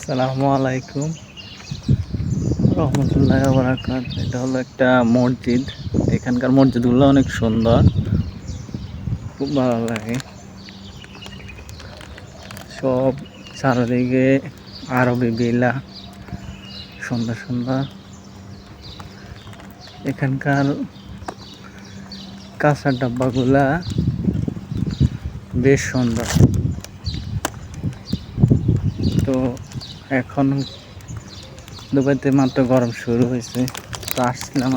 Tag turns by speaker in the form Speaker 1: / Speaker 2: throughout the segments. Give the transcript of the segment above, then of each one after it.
Speaker 1: আসসালামু আলাইকুম রহমতুল্লাহ বারাকাত। এটা হলো একটা মসজিদ। এখানকার মসজিদগুলো অনেক সুন্দর, খুব ভালো লাগে। সব চারিদিকে আরবি বিলা, সুন্দর সুন্দর। এখানকার কাঁচা ডাব্বাগুলা বেশ সুন্দর। তো এখন দুবাইতে মাত্র গরম শুরু হয়েছে, তো আসছিলাম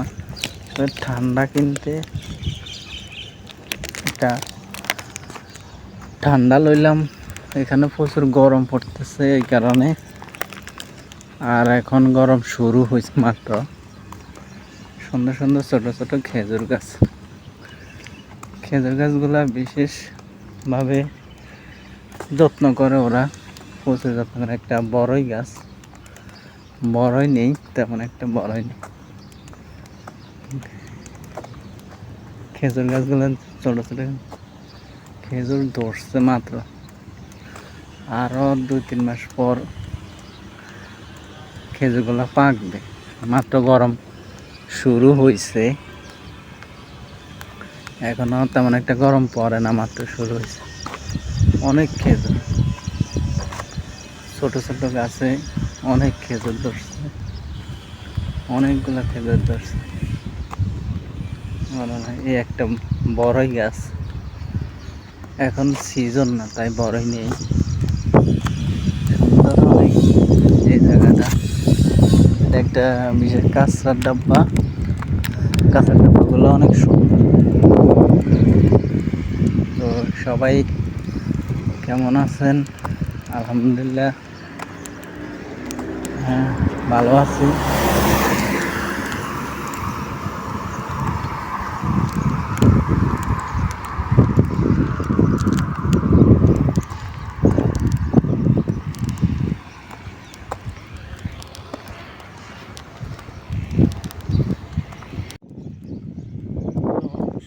Speaker 1: ঠান্ডা কিনতে। একটা ঠান্ডা লইলাম, এখানে প্রচুর গরম পড়তেছে এই কারণে। আর এখন গরম শুরু হয়েছে মাত্র। সুন্দর সুন্দর ছোট ছোট খেজুর গাছ, খেজুর গাছগুলা বিশেষভাবে যত্ন করে ওরা, প্রচুর যত্ন করে। একটা বড়ই গাছ, বড়ই নেই তেমন, একটা বড়ই নেই। খেজুর গাছগুলো ছোট ছোট খেজুর ধরছে মাত্র, আরো 2-3 মাস পর খেজুরগুলো পাকবে। মাত্র গরম শুরু হয়েছে, এখনো তেমন একটা গরম পড়ে না, মাত্র শুরু হয়েছে। অনেক খেজুর, ছোট ছোট গাছে অনেক খেজুর ধরছে, অনেকগুলো খেজুর ধরছে। এই একটা বড়ই গাছ, এখন সিজন না তাই বড়ই নেই। সুন্দর অনেক এই জায়গাটা। এটা একটা বিশেষ কাঁচরার ডাব্বা, কাঁচের ডাব্বাগুলো অনেক সুন্দর। তো সবাই কেমন আছেন? আলহামদুলিল্লাহ, হ্যাঁ ভালো আছি।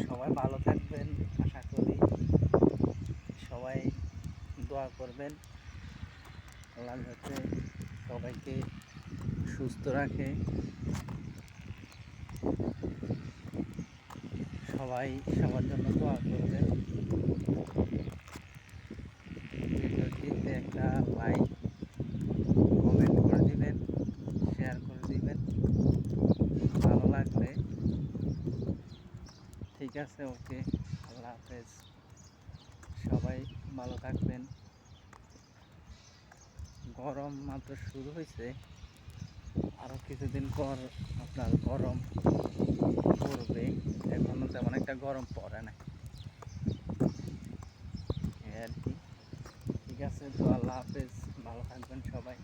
Speaker 1: সবাই ভালো থাকবেন, আশা করি সবাই দোয়া করবেন আল্লাহ যাতে সবাইকে সুস্থ রাখে। সবাই সবার জন্য দোয়া করবেন। ভিডিওটিতে একটা লাইক, কমেন্ট করে দিবেন, শেয়ার করে দিবেন ভালো লাগলে। ঠিক আছে, ওকে, আল্লাহ হাফেজ। সবাই ভালো থাকবেন। গরম মাত্র শুরু হয়েছে, আরও কিছুদিন পর আপনার গরম পড়বে। এখনো তেমন একটা গরম পড়ে না, এই আর কি। ঠিক আছে, তো আল্লাহ হাফেজ, ভালো থাকবেন সবাই।